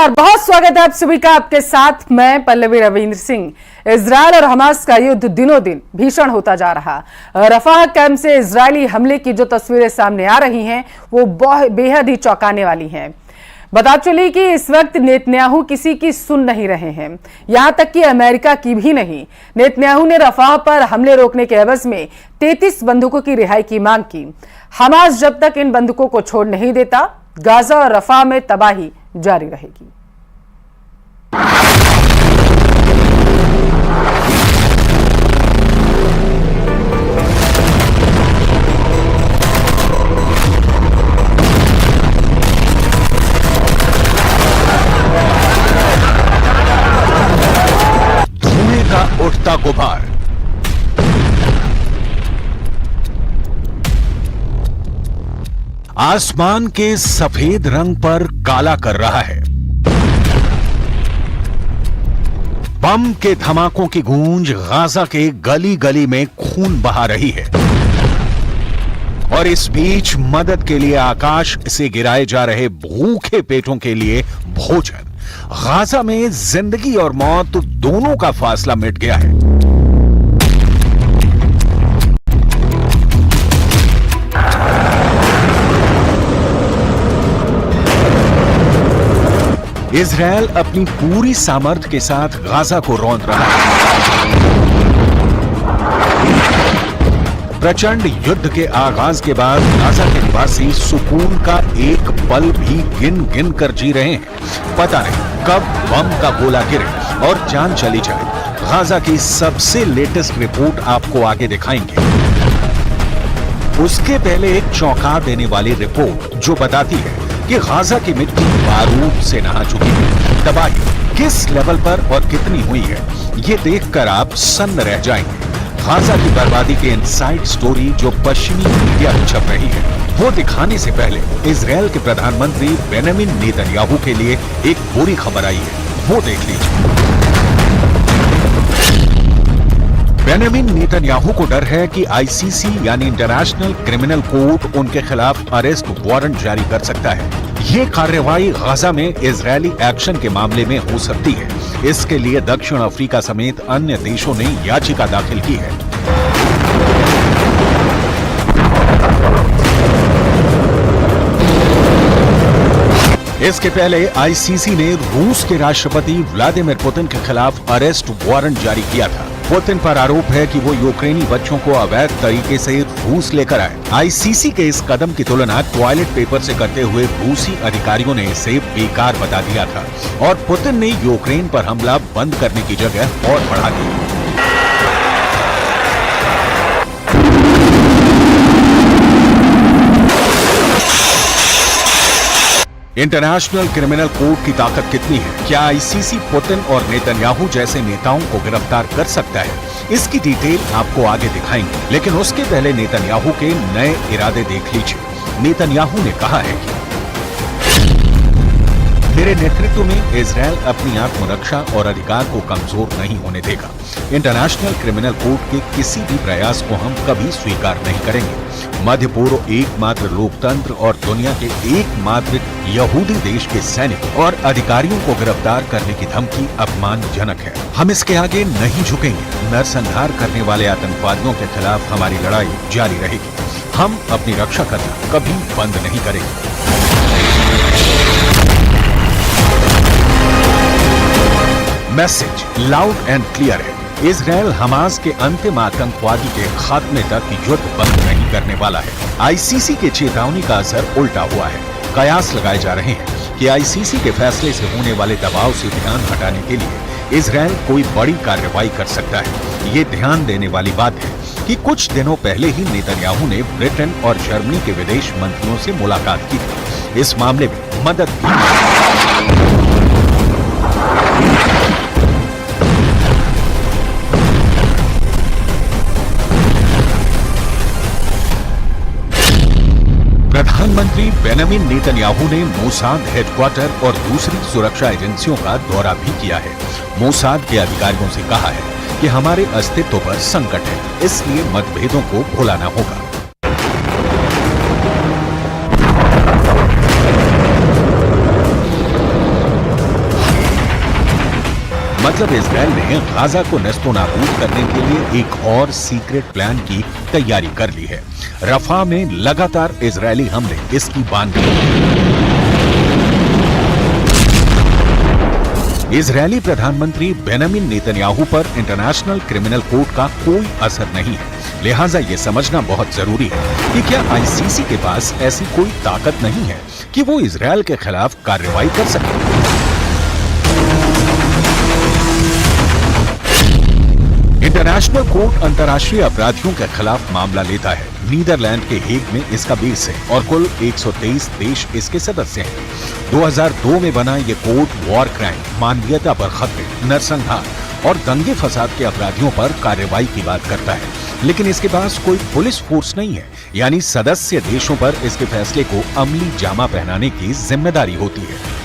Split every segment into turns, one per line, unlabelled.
नमस्कार, बहुत स्वागत है आप सभी का। आपके साथ मैं पल्लवी रविंद्र सिंह। इजरायल और हमास का युद्ध दिनों दिन भीषण होता जा रहा। रफाह कैंप से इजरायली हमले की जो तस्वीरें सामने आ रही हैं वो बेहद ही चौंकाने वाली हैं। बता चली कि इस वक्त नेतन्याहू किसी की सुन नहीं रहे हैं, यहां तक कि अमेरिका की भी नहीं। नेतन्याहू ने रफाह पर हमले रोकने के एवज में 33 बंदूकों की रिहाई की मांग की। हमास जब तक इन बंदूकों को छोड़ नहीं देता, गाजा और रफाह में तबाही जारी रहेगी।
धुएं का उठता गुबार, आसमान के सफेद रंग पर काला कर रहा है। बम के धमाकों की गूंज गाजा के गली गली में खून बहा रही है और इस बीच मदद के लिए आकाश से गिराए जा रहे भूखे पेटों के लिए भोजन। गाजा में जिंदगी और मौत दोनों का फासला मिट गया है। इजरायल अपनी पूरी सामर्थ्य के साथ गाजा को रौंद रहा है। प्रचंड युद्ध के आगाज के बाद गाजा के निवासी सुकून का एक पल भी गिन गिन कर जी रहे हैं। पता नहीं कब बम का गोला गिरे और जान चली जाए। गाजा की सबसे लेटेस्ट रिपोर्ट आपको आगे दिखाएंगे। उसके पहले एक चौंका देने वाली रिपोर्ट जो बताती है कि गाजा की मिट्टी बारूद से नहा चुकी है। तबाही किस लेवल पर और कितनी हुई है, ये देखकर आप सन्न रह जाएंगे। गाजा की बर्बादी के इनसाइड स्टोरी जो पश्चिमी मीडिया में छप रही है, वो दिखाने से पहले इजरायल के प्रधानमंत्री बेंजामिन नेतन्याहू के लिए एक बुरी खबर आई है, वो देख लीजिए। बेंजामिन नेतन्याहू को डर है कि आईसीसी यानी इंटरनेशनल क्रिमिनल कोर्ट उनके खिलाफ अरेस्ट वारंट जारी कर सकता है। ये कार्रवाई गाजा में इजरायली एक्शन के मामले में हो सकती है। इसके लिए दक्षिण अफ्रीका समेत अन्य देशों ने याचिका दाखिल की है। इसके पहले आईसीसी ने रूस के राष्ट्रपति व्लादिमीर पुतिन के खिलाफ अरेस्ट वारंट जारी किया था। पुतिन पर आरोप है कि वो यूक्रेनी बच्चों को अवैध तरीके से रूस लेकर आए। आईसीसी के इस कदम की तुलना टॉयलेट पेपर से करते हुए रूसी अधिकारियों ने इसे बेकार बता दिया था और पुतिन ने यूक्रेन पर हमला बंद करने की जगह और बढ़ा दी। इंटरनेशनल क्रिमिनल कोर्ट की ताकत कितनी है? क्या आईसीसी पुतिन और नेतन्याहू जैसे नेताओं को गिरफ्तार कर सकता है? इसकी डिटेल आपको आगे दिखाएंगे, लेकिन उसके पहले नेतन्याहू के नए इरादे देख लीजिए। नेतन्याहू ने कहा है कि मेरे नेतृत्व में इजरायल अपनी आत्मरक्षा और अधिकार को कमजोर नहीं होने देगा। इंटरनेशनल क्रिमिनल कोर्ट के किसी भी प्रयास को हम कभी स्वीकार नहीं करेंगे। मध्य पूर्व एकमात्र लोकतंत्र और दुनिया के एकमात्र यहूदी देश के सैनिक और अधिकारियों को गिरफ्तार करने की धमकी अपमानजनक है। हम इसके आगे नहीं झुकेंगे। नरसंहार करने वाले आतंकवादियों के खिलाफ हमारी लड़ाई जारी रहेगी। हम अपनी रक्षा करना कभी बंद नहीं करेंगे। मैसेज लाउड एंड क्लियर है। इजरायल हमास के अंतिम आतंकवादी के खात्मे तक युद्ध बंद नहीं करने वाला है। आईसीसी के चेतावनी का असर उल्टा हुआ है। कयास लगाए जा रहे हैं कि आईसीसी के फैसले से होने वाले दबाव से ध्यान हटाने के लिए इजरायल कोई बड़ी कार्रवाई कर सकता है। ये ध्यान देने वाली बात है कि कुछ दिनों पहले ही नेतन्याहू ने ब्रिटेन और जर्मनी के विदेश मंत्रियों से मुलाकात की थी। इस मामले में मदद की। प्रधानमंत्री बेंजामिन नेतन्याहू ने मोसाद हेडक्वार्टर और दूसरी सुरक्षा एजेंसियों का दौरा भी किया है। मोसाद के अधिकारियों से कहा है कि हमारे अस्तित्व पर संकट है, इसलिए मतभेदों को भुलाना होगा। मतलब इजराइल ने गाजा को नेस्तोनाबूद करने के लिए एक और सीक्रेट प्लान की तैयारी कर ली है। रफा में लगातार इजरायली हमले इसकी बानगी। इजरायली प्रधानमंत्री बेंजामिन नेतन्याहू पर इंटरनेशनल क्रिमिनल कोर्ट का कोई असर नहीं है, लिहाजा ये समझना बहुत जरूरी है कि क्या आईसीसी के पास ऐसी कोई ताकत नहीं है कि वो इजरायल के खिलाफ कार्रवाई कर सके। इंटरनेशनल कोर्ट अंतर्राष्ट्रीय अपराधियों के खिलाफ मामला लेता है। नीदरलैंड के हेग में इसका बेस है और कुल 123 देश इसके सदस्य हैं। 2002 में बना ये कोर्ट वॉर क्राइम, मानवीयता पर खतरे, नरसंहार और दंगे फसाद के अपराधियों पर कार्रवाई की बात करता है, लेकिन इसके पास कोई पुलिस फोर्स नहीं है, यानी सदस्य देशों पर इसके फैसले को अमली जामा पहनाने की जिम्मेदारी होती है।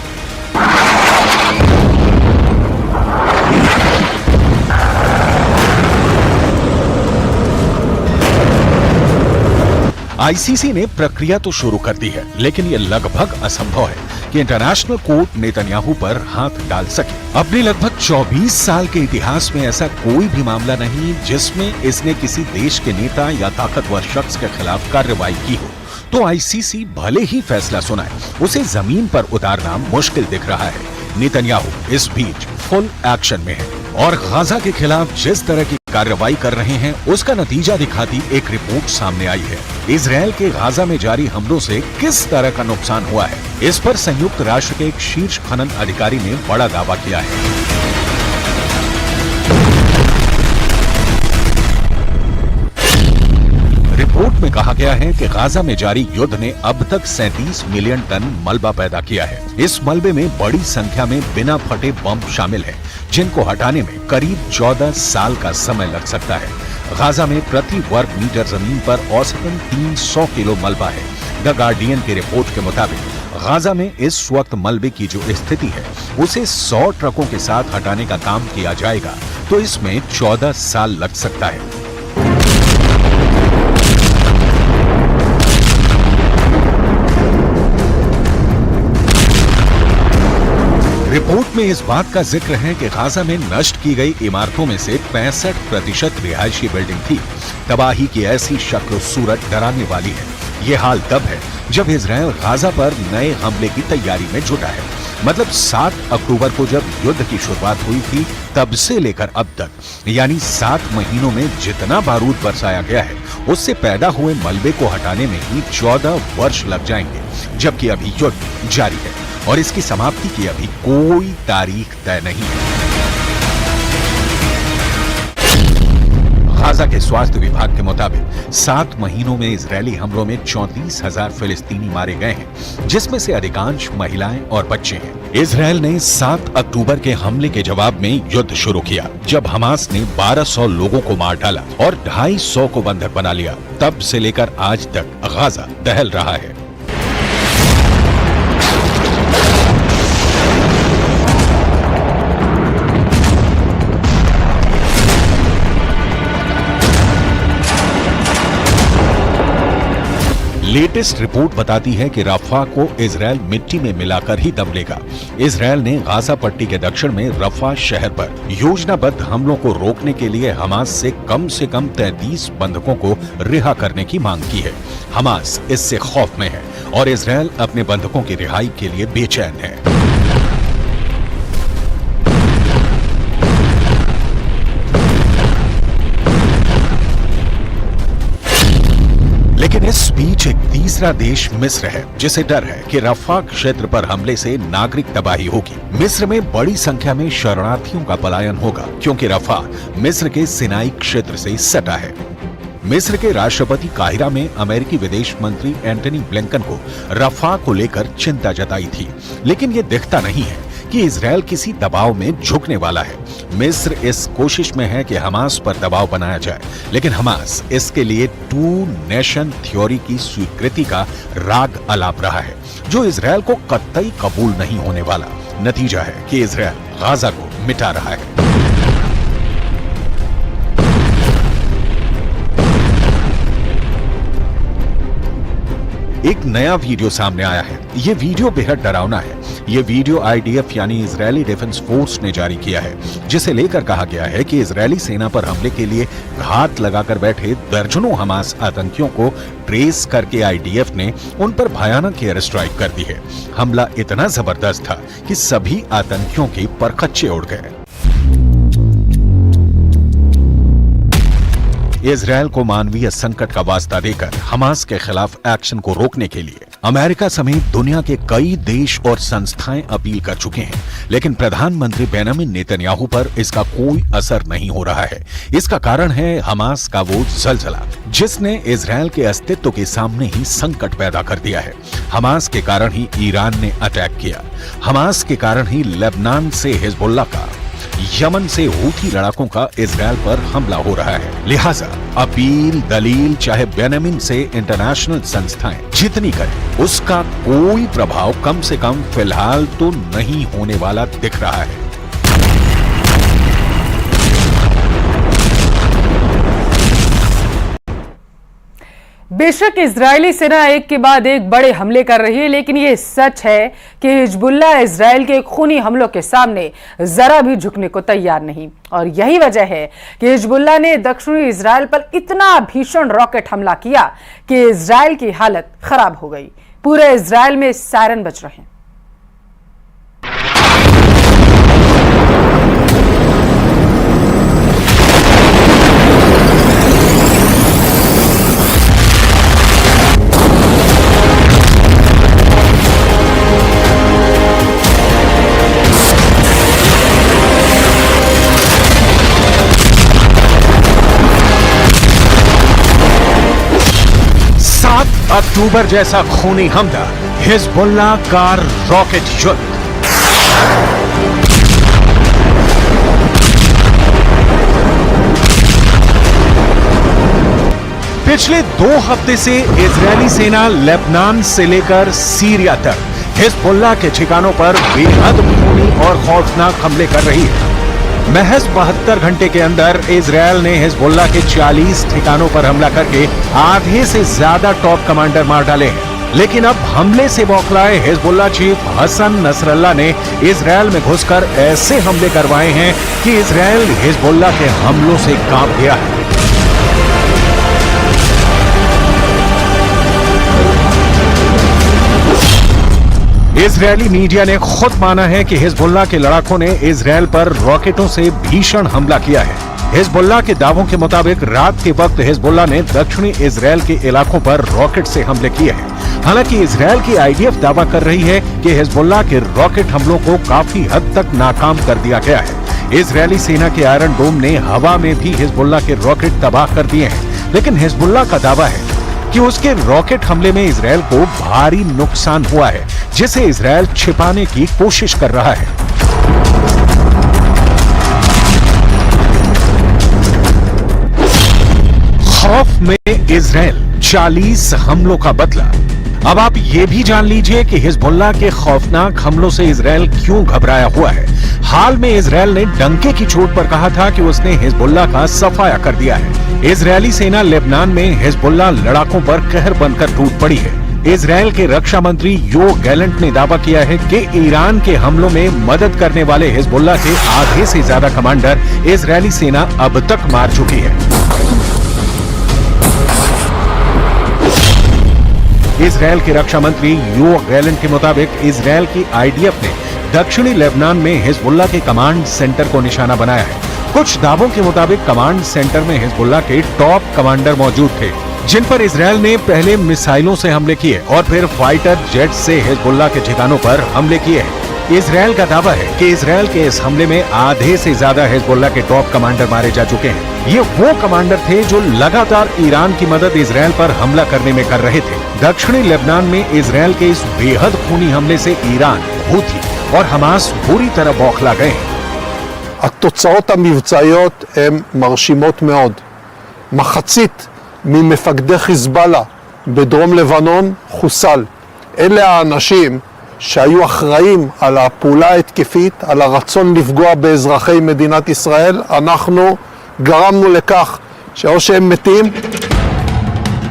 आईसीसी ने प्रक्रिया तो शुरू कर दी है, लेकिन यह लगभग असंभव है कि इंटरनेशनल कोर्ट नेतन्याहू पर हाथ डाल सके। अपने लगभग 24 साल के इतिहास में ऐसा कोई भी मामला नहीं जिसमें इसने किसी देश के नेता या ताकतवर शख्स के खिलाफ कार्रवाई की हो। तो आईसीसी भले ही फैसला सुनाए, उसे जमीन पर उतारना मुश्किल दिख रहा है। नेतन्याहू इस बीच फुल एक्शन में है और गाजा के खिलाफ जिस तरह की कार्रवाई कर रहे हैं उसका नतीजा दिखाती एक रिपोर्ट सामने आई है। इजरायल के गाजा में जारी हमलों से किस तरह का नुकसान हुआ है, इस पर संयुक्त राष्ट्र के एक शीर्ष खनन अधिकारी ने बड़ा दावा किया है। रिपोर्ट में कहा गया है कि गाजा में जारी युद्ध ने अब तक 37 मिलियन टन मलबा पैदा किया है। इस मलबे में बड़ी संख्या में बिना फटे बम शामिल हैं, जिनको हटाने में करीब 14 साल का समय लग सकता है। गाजा में प्रति वर्ग मीटर जमीन पर औसतन 300 किलो मलबा है। द गार्डियन की रिपोर्ट के मुताबिक गाजा में इस वक्त मलबे की जो स्थिति है उसे 100 ट्रकों के साथ हटाने का काम किया जाएगा, तो इसमें 14 साल लग सकता है। रिपोर्ट में इस बात का जिक्र है कि गाजा में नष्ट की गई इमारतों में से 65% रिहायशी बिल्डिंग थी। तबाही की ऐसी शक्ल सूरत डराने वाली है। ये हाल तब है जब इजरायल गाजा पर नए हमले की तैयारी में जुटा है। मतलब 7 अक्टूबर को जब युद्ध की शुरुआत हुई थी, तब से लेकर अब तक, यानी 7 महीनों में जितना बारूद बरसाया गया है उससे पैदा हुए मलबे को हटाने में ही 14 वर्ष लग जाएंगे, जबकि अभी युद्ध जारी है और इसकी समाप्ति की अभी कोई तारीख तय नहीं है। गाजा के स्वास्थ्य विभाग के मुताबिक 7 महीनों में इजरायली हमलों में 34,000 फिलिस्तीनी मारे गए हैं, जिसमें से अधिकांश महिलाएं और बच्चे हैं। इजरायल ने 7 अक्टूबर के हमले के जवाब में युद्ध शुरू किया, जब हमास ने 1200 लोगों को मार डाला और 250 को बंधक बना लिया। तब से लेकर आज तक गाजा दहल रहा है। लेटेस्ट रिपोर्ट बताती है कि रफा को इजरायल मिट्टी में मिलाकर ही दम लेगा। इजरायल ने गाजा पट्टी के दक्षिण में रफा शहर पर योजनाबद्ध हमलों को रोकने के लिए हमास से कम 33 बंधकों को रिहा करने की मांग की है। हमास इससे खौफ में है और इजरायल अपने बंधकों की रिहाई के लिए बेचैन है। लेकिन इस बीच एक तीसरा देश मिस्र है, जिसे डर है कि रफा क्षेत्र पर हमले से नागरिक तबाही होगी। मिस्र में बड़ी संख्या में शरणार्थियों का पलायन होगा, क्योंकि रफा मिस्र के सिनाई क्षेत्र से सटा है। मिस्र के राष्ट्रपति काहिरा में अमेरिकी विदेश मंत्री एंटनी ब्लिंकन को रफा को लेकर चिंता जताई थी, लेकिन ये दिखता नहीं है कि इजरायल किसी दबाव में झुकने वाला है। मिस्र इस कोशिश में है कि हमास पर दबाव बनाया जाए, लेकिन हमास इसके लिए 2 नेशन थ्योरी की स्वीकृति का राग अलाप रहा है, जो इजरायल को कतई कबूल नहीं होने वाला। नतीजा है कि इजरायल गाजा को मिटा रहा है। एक नया वीडियो सामने आया है। ये वीडियो बेहद डरावना है। ये वीडियो आईडीएफ यानी इजरायली डिफेंस फोर्स ने जारी किया है, जिसे लेकर कहा गया है कि इजरायली सेना पर हमले के लिए घात लगाकर बैठे दर्जनों हमास आतंकियों को ट्रेस करके आईडीएफ ने उन पर भयानक एयर स्ट्राइक कर दी है। हमला इतना जबरदस्त था कि सभी आतंकियों के परखच्चे उड़ गए। इजरायल को मानवीय संकट का वास्ता देकर हमास के खिलाफ एक्शन को रोकने के लिए अमेरिका समेत दुनिया के कई देश और संस्थाएं अपील कर चुके हैं, लेकिन प्रधानमंत्री बेंजामिन नेतन्याहू पर इसका कोई असर नहीं हो रहा है। इसका कारण है हमास का वो जलजला, जिसने इजरायल के अस्तित्व के सामने ही संकट पैदा कर दिया है। हमास के कारण ही ईरान ने अटैक किया, हमास के कारण ही लेबनान से हिजबुल्ला का, यमन से हूथी लड़ाकों का इजरायल पर हमला हो रहा है। लिहाजा अपील दलील चाहे बेंजामिन से इंटरनेशनल संस्थाएं जितनी करें, उसका कोई प्रभाव कम से कम फिलहाल तो नहीं होने वाला दिख रहा है।
बेशक इजरायली सेना एक के बाद एक बड़े हमले कर रही है, लेकिन यह सच है कि हिजबुल्ला इजरायल के खूनी हमलों के सामने जरा भी झुकने को तैयार नहीं। और यही वजह है कि हिजबुल्ला ने दक्षिणी इजरायल पर इतना भीषण रॉकेट हमला किया कि इजरायल की हालत खराब हो गई। पूरे इजरायल में सायरन बज रहे हैं।
अक्टूबर जैसा खूनी हमला, हिजबुल्ला का रॉकेट युद्ध। पिछले 2 हफ्ते से इजरायली सेना लेबनान से लेकर सीरिया तक हिजबुल्ला के ठिकानों पर बेहद खूनी और खौफनाक हमले कर रही है। महज 72 घंटे के अंदर इजरायल ने हिजबुल्ला के 40 ठिकानों पर हमला करके आधे से ज्यादा टॉप कमांडर मार डाले हैं। लेकिन अब हमले से बौखलाए हिजबुल्ला चीफ हसन नसरल्ला ने इजरायल में घुसकर ऐसे हमले करवाए हैं कि इजरायल हिजबुल्ला के हमलों से कांप गया है। इजरायली मीडिया ने खुद माना है कि हिजबुल्ला के लड़ाकों ने इजरायल पर रॉकेटों से भीषण हमला किया है। हिजबुल्ला के दावों के मुताबिक रात के वक्त हिजबुल्ला ने दक्षिणी इजरायल के इलाकों पर रॉकेट से हमले किए हैं। हालांकि इजरायल की आईडीएफ दावा कर रही है कि हिजबुल्ला के रॉकेट हमलों को काफी हद तक नाकाम कर दिया गया है। इजरायली सेना के आयरन डोम ने हवा में भी हिजबुल्ला के रॉकेट तबाह कर दिए हैं, लेकिन हिजबुल्ला का दावा है कि उसके रॉकेट हमले में इजरायल को भारी नुकसान हुआ है, जिसे इजरायल छिपाने की कोशिश कर रहा है। खौफ में इजरायल 40 हमलों का बदला। अब आप ये भी जान लीजिए कि हिजबुल्ला के खौफनाक हमलों से इजरायल क्यों घबराया हुआ है। हाल में इजरायल ने डंके की चोट पर कहा था कि उसने हिजबुल्ला का सफाया कर दिया है। इजरायली सेना लेबनान में हिजबुल्ला लड़ाकों पर कहर बनकर टूट पड़ी है। इजरायल के रक्षा मंत्री योव गैलेंट ने दावा किया है कि ईरान के हमलों में मदद करने वाले हिजबुल्ला के आधे से ज्यादा कमांडर इजरायली सेना अब तक मार चुकी है। इजरायल के रक्षा मंत्री योव गैलेंट के मुताबिक इजरायल की आईडीएफ ने दक्षिणी लेबनान में हिजबुल्ला के कमांड सेंटर को निशाना बनाया है। कुछ दावों के मुताबिक कमांड सेंटर में हिजबुल्ला के टॉप कमांडर मौजूद थे, जिन पर इजरायल ने पहले मिसाइलों से हमले किए और फिर फाइटर जेट से हिजबुल्ला के ठिकानों पर हमले किए हैं। इजरायल का दावा है कि इजरायल के इस हमले में आधे से ज्यादा हिजबुल्ला के टॉप कमांडर मारे जा चुके हैं। ये वो कमांडर थे जो लगातार ईरान की मदद इजरायल पर हमला करने में कर रहे थे। दक्षिणी लेबनान में इजरायल के इस बेहद खूनी हमले से ईरान, हूथी और हमास बुरी तरह बौखला गए हैं।
התוצאות המבצעיות הן מרשימות מאוד. מחצית ממפקדי חיזבאללה בדרום לבנון חוסל. אלה האנשים שהיו אחראים על הפעולה ההתקפית, על הרצון לפגוע באזרחי מדינת ישראל. אנחנו גרמנו לכך שאו שהם מתים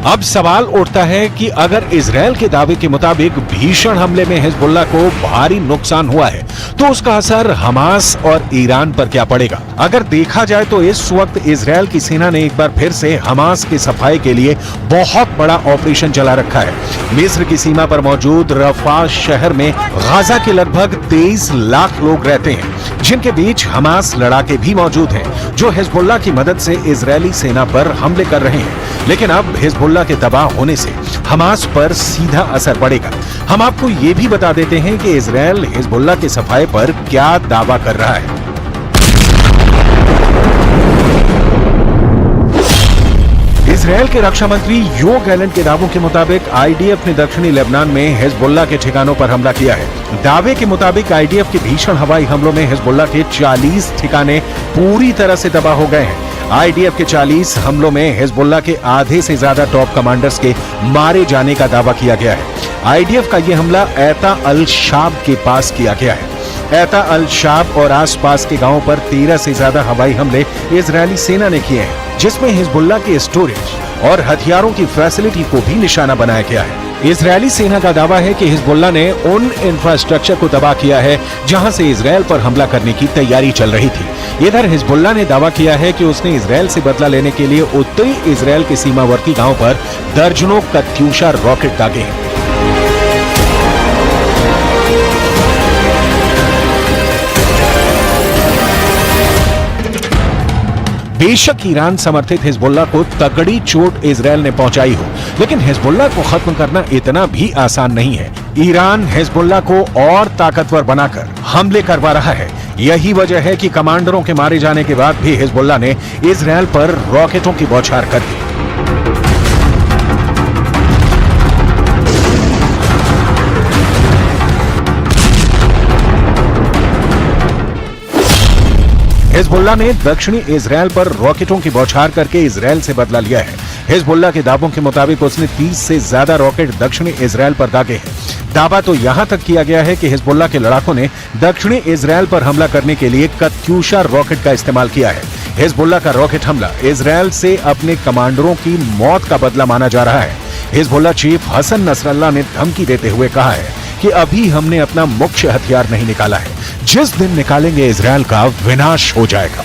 अब सवाल उठता है कि अगर इजरायल के दावे के मुताबिक भीषण हमले में हिजबुल्लाह को भारी नुकसान हुआ है, तो उसका असर हमास और ईरान पर क्या पड़ेगा? अगर देखा जाए तो इस वक्त इजरायल की सेना ने एक बार फिर से हमास की सफाई के लिए बहुत बड़ा ऑपरेशन चला रखा है। मिस्र की सीमा पर मौजूद रफा शहर में गाजा के लगभग 23 लाख लोग रहते हैं, जिनके बीच हमास लड़ाके भी मौजूद हैं, जो हिजबुल्लाह की मदद से इजरायली सेना पर हमले कर रहे हैं। लेकिन अब हिजबुल्लाह के दबाव होने से हमास पर सीधा असर पड़ेगा। हम आपको ये भी बता देते हैं कि इजरायल हिजबुल्लाह की सफाई पर क्या दावा कर रहा है। इजरायल के रक्षा मंत्री यो गैलेंट के दावों के मुताबिक आईडीएफ ने दक्षिणी लेबनान में हिजबुल्लाह के ठिकानों पर हमला किया है। दावे के मुताबिक आईडीएफ के भीषण हवाई हमलों में हिजबुल्लाह के 40 ठिकाने पूरी तरह से तबाह हो गए हैं। आईडीएफ के 40 हमलों में हिजबुल्लाह के आधे से ज्यादा टॉप कमांडर्स के मारे जाने का दावा किया गया है। आईडीएफ का यह हमला ऐता अल शाब के पास किया गया है। ऐता अल शाब और आसपास के गांवों पर 13 से ज्यादा हवाई हमले इजरायली सेना ने किए हैं, जिसमें हिजबुल्लाह के स्टोरेज और हथियारों की फैसिलिटी को भी निशाना बनाया गया है। इजरायली सेना का दावा है कि हिजबुल्लाह ने उन इंफ्रास्ट्रक्चर को तबाह किया है जहां से इजरायल पर हमला करने की तैयारी चल रही थी। इधर हिजबुल्लाह ने दावा किया है कि उसने इजरायल से बदला लेने के लिए उत्तरी इजरायल के सीमावर्ती गांव पर दर्जनों कत्यूशा रॉकेट दागे हैं। बेशक ईरान समर्थित हिजबुल्लाह को तगड़ी चोट इजरायल ने पहुंचाई हो, लेकिन हिजबुल्लाह को खत्म करना इतना भी आसान नहीं है। ईरान हिजबुल्लाह को और ताकतवर बनाकर हमले करवा रहा है। यही वजह है कि कमांडरों के मारे जाने के बाद भी हिजबुल्लाह ने इजरायल पर रॉकेटों की बौछार कर दी। हिजबुल्लाह ने दक्षिणी इजरायल पर रॉकेटों की बौछार करके इजरायल से बदला लिया है। हिजबुल्लाह के दावों के मुताबिक उसने 30 से ज्यादा रॉकेट दक्षिणी इजरायल पर दागे हैं। दावा तो यहां तक किया गया है कि हिजबुल्लाह के लड़ाकों ने दक्षिणी इजरायल पर हमला करने के लिए कत्यूशा रॉकेट का इस्तेमाल किया है। हिजबुल्लाह का रॉकेट हमला इजरायल से अपने कमांडरों की मौत का बदला माना जा रहा है। हिजबुल्लाह चीफ हसन नसरल्लाह ने धमकी देते हुए कहा है कि अभी हमने अपना मुख्य हथियार नहीं निकाला है, जिस दिन निकालेंगे इजरायल का विनाश हो जाएगा।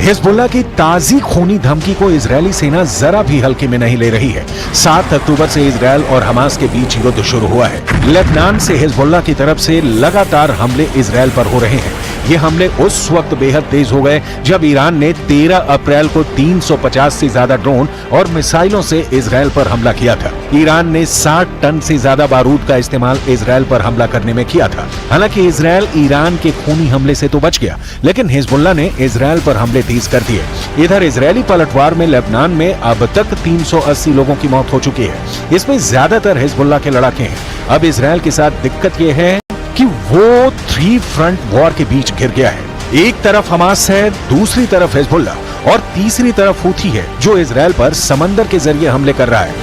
हिजबुल्लाह की ताजी खूनी धमकी को इजरायली सेना जरा भी हल्के में नहीं ले रही है। 7 अक्टूबर से इजरायल और हमास के बीच युद्ध शुरू हुआ है। लेबनान से हिजबुल्लाह की तरफ से लगातार हमले इजरायल पर हो रहे हैं। ये हमले उस वक्त बेहद तेज हो गए जब ईरान ने 13 अप्रैल को 350 से ज्यादा ड्रोन और मिसाइलों से इजरायल पर हमला किया था। ईरान ने 60 टन से ज्यादा बारूद का इस्तेमाल इजरायल पर हमला करने में किया था। हालांकि इजरायल ईरान के खूनी हमले से तो बच गया, लेकिन हिजबुल्लाह ने इजरायल पर हमले तेज कर दिए। इधर इजरायली पलटवार में लेबनान में अब तक 380 लोगों की मौत हो चुकी है। इसमें ज्यादातर हिजबुल्लाह के लड़ाके हैं। अब इजरायल के साथ दिक्कत यह है कि वो 3 फ्रंट वॉर के बीच घिर गया है। एक तरफ हमास है, दूसरी तरफ हिजबुल्लाह और तीसरी तरफ हूथी है, जो इजरायल पर समंदर के जरिए हमले कर रहा है।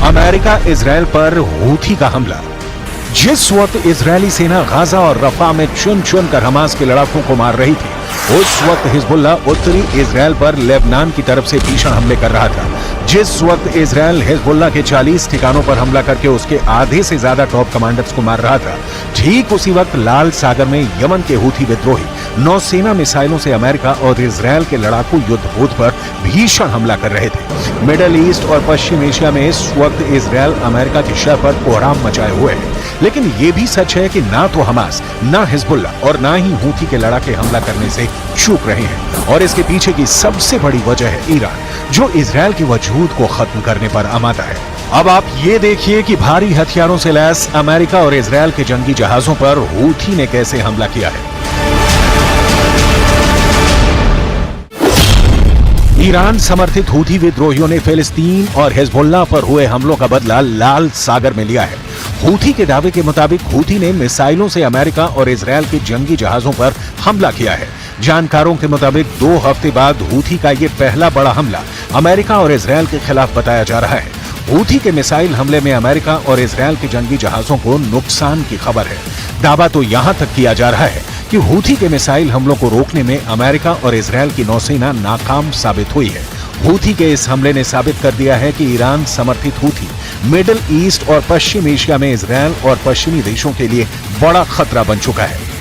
अमेरिका इजरायल पर हूथी का हमला। जिस वक्त इजरायली सेना गाजा और रफा में चुन चुन कर हमास के लड़ाकों को मार रही थी, उस वक्त हिजबुल्लाह उत्तरी इजरायल पर लेबनान की तरफ से भीषण हमले कर रहा था। जिस वक्त इजरायल हिजबुल्लाह के 40 ठिकानों पर हमला करके उसके आधे से ज्यादा टॉप कमांडर्स को मार रहा था, ठीक उसी वक्त लाल सागर में यमन के हूथी विद्रोही नौसेना मिसाइलों से अमेरिका और इजरायल के लड़ाकू युद्धपोत पर भीषण हमला कर रहे थे। मिडल ईस्ट और पश्चिम एशिया में इस वक्त इजरायल अमेरिका की शह पर कोहराम मचाए हुए है। लेकिन ये भी सच है कि ना तो हमास, ना हिजबुल्लाह और ना ही हूथी के लड़ाके हमला करने से चूक रहे हैं। और इसके पीछे की सबसे बड़ी वजह है ईरान, जो इजरायल के वजूद को खत्म करने पर आमादा है। अब आप ये देखिए कि भारी हथियारों से लैस अमेरिका और इजरायल के जंगी जहाजों पर हूथी ने कैसे हमला किया है। ईरान समर्थित हूथी विद्रोहियों ने फिलिस्तीन और हिजबुल्लाह पर हुए हमलों का बदला लाल सागर में लिया है। हूथी के दावे के मुताबिक हूथी ने मिसाइलों से अमेरिका और इजरायल के जंगी जहाजों पर हमला किया है। जानकारों के मुताबिक 2 हफ्ते बाद हूथी का ये पहला बड़ा हमला अमेरिका और इजरायल के खिलाफ बताया जा रहा है। हूथी के मिसाइल हमले में अमेरिका और इजरायल के जंगी जहाजों को नुकसान की खबर है। दावा तो यहां तक किया जा रहा है कि हूथी के मिसाइल हमलों को रोकने में अमेरिका और इजरायल की नौसेना नाकाम साबित हुई है। हूथी के इस हमले ने साबित कर दिया है कि ईरान समर्थित हूथी मिडिल ईस्ट और पश्चिम एशिया में इजरायल और पश्चिमी देशों के लिए बड़ा खतरा बन चुका है।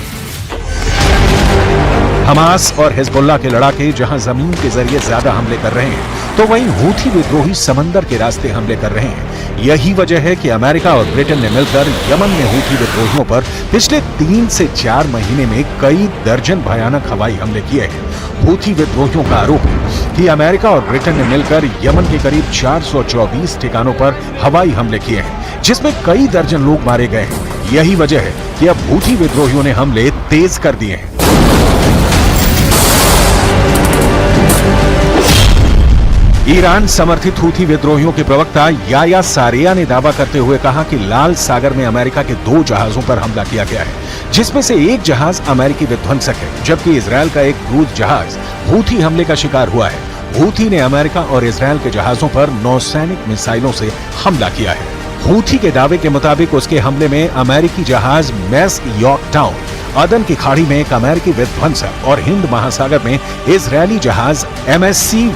हमास और हिजबुल्लाह के लड़ाके जहां जमीन के जरिए ज्यादा हमले कर रहे हैं, तो वहीं हूथी विद्रोही समंदर के रास्ते हमले कर रहे हैं। यही वजह है कि अमेरिका और ब्रिटेन ने मिलकर यमन में हूथी विद्रोहियों पर पिछले 3 से 4 महीने में कई दर्जन भयानक हवाई हमले किए हैं। हूथी विद्रोहियों का आरोप है कि अमेरिका और ब्रिटेन ने मिलकर यमन के करीब 424 ठिकानों पर हवाई हमले किए हैं, जिसमें कई दर्जन लोग मारे गए हैं। यही वजह है कि अब हूथी विद्रोहियों ने हमले तेज कर दिए हैं। ईरान समर्थित हूथी विद्रोहियों के प्रवक्ता याया सारेया ने दावा करते हुए कहा कि लाल सागर में अमेरिका के 2 जहाजों पर हमला किया गया है, जिसमें से एक जहाज अमेरिकी विध्वंसक है, जबकि इजरायल का एक क्रूज जहाज हूथी हमले का शिकार हुआ है। हूथी ने अमेरिका और इजरायल के जहाजों पर नौसैनिक मिसाइलों से हमला किया है। हूथी के दावे के मुताबिक उसके हमले में अमेरिकी जहाज मैस यॉर्कटाउन, अदन की खाड़ी में एक अमेरिकी विध्वंसक और हिंद महासागर में इजरायली जहाज MSC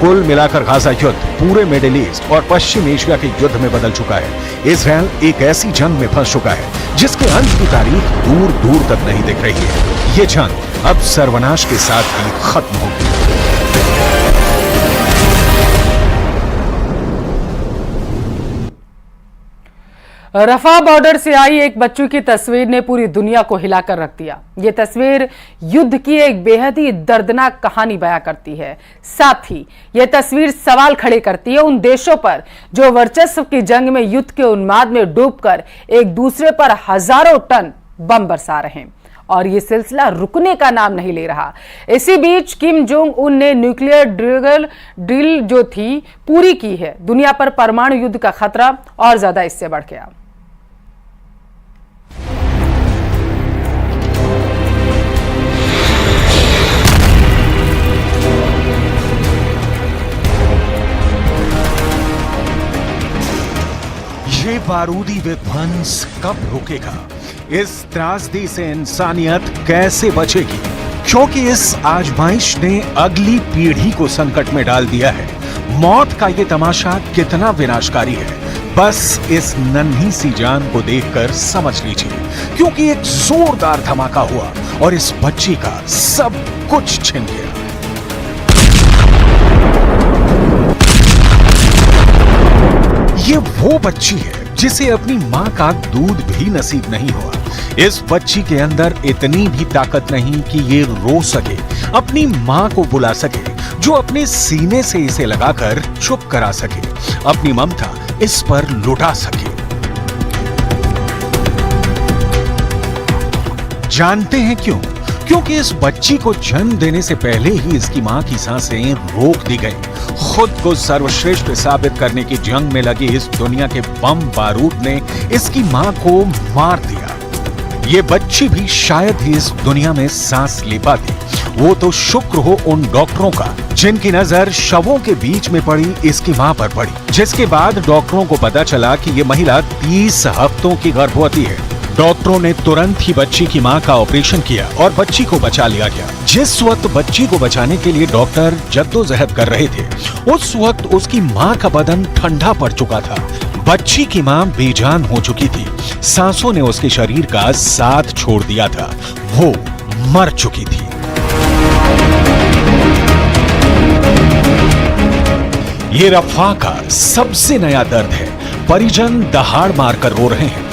कुल मिलाकर गाजा युद्ध पूरे मिडिल ईस्ट और पश्चिम एशिया के युद्ध में बदल चुका है। इजरायल एक ऐसी जंग में फंस चुका है जिसके अंत की तारीख दूर दूर तक नहीं दिख रही है। ये जंग अब सर्वनाश के साथ ही खत्म होगी।
रफा बॉर्डर से आई एक बच्ची की तस्वीर ने पूरी दुनिया को हिलाकर रख दिया। ये तस्वीर युद्ध की एक बेहद ही दर्दनाक कहानी बयां करती है। साथ ही यह तस्वीर सवाल खड़े करती है उन देशों पर जो वर्चस्व की जंग में युद्ध के उन्माद में डूबकर एक दूसरे पर हजारों टन बम बरसा रहे हैं और ये सिलसिला रुकने का नाम नहीं ले रहा। इसी बीच किम जोंग उन ने न्यूक्लियर ड्रिल जो थी पूरी की है। दुनिया पर परमाणु युद्ध का खतरा और ज्यादा इससे बढ़ गया।
ये बारूदी विध्वंस कब रुकेगा? इस त्रासदी से इंसानियत कैसे बचेगी? क्योंकि इस आजमाइश ने अगली पीढ़ी को संकट में डाल दिया है। मौत का ये तमाशा कितना विनाशकारी है, बस इस नन्ही सी जान को देखकर समझ लीजिए, क्योंकि एक जोरदार धमाका हुआ और इस बच्ची का सब कुछ छिन गया। ये वो बच्ची है जिसे अपनी मां का दूध भी नसीब नहीं हुआ। इस बच्ची के अंदर इतनी भी ताकत नहीं कि ये रो सके, अपनी मां को बुला सके, जो अपने सीने से इसे लगाकर चुप करा सके, अपनी ममता इस पर लुटा सके। जानते हैं क्यों? क्योंकि इस बच्ची को जन्म देने से पहले ही इसकी मां की सांसें रोक दी गई। खुद को सर्वश्रेष्ठ साबित करने की जंग में लगी इस दुनिया के बम बारूद ने इसकी मां को मार दिया। ये बच्ची भी शायद ही इस दुनिया में सांस ले पाती। वो तो शुक्र हो उन डॉक्टरों का जिनकी नजर शवों के बीच में पड़ी इसकी मां पर पड़ी, जिसके बाद डॉक्टरों को पता चला कि ये महिला 30 हफ्तों की गर्भवती है। डॉक्टरों ने तुरंत ही बच्ची की मां का ऑपरेशन किया और बच्ची को बचा लिया गया। जिस वक्त बच्ची को बचाने के लिए डॉक्टर जद्दोजहद कर रहे थे, उस वक्त उसकी मां का बदन ठंडा पड़ चुका था। बच्ची की मां बेजान हो चुकी थी, सांसों ने उसके शरीर का साथ छोड़ दिया था, वो मर चुकी थी। ये रफा का सबसे नया दर्द है। परिजन दहाड़ मारकर रो रहे हैं।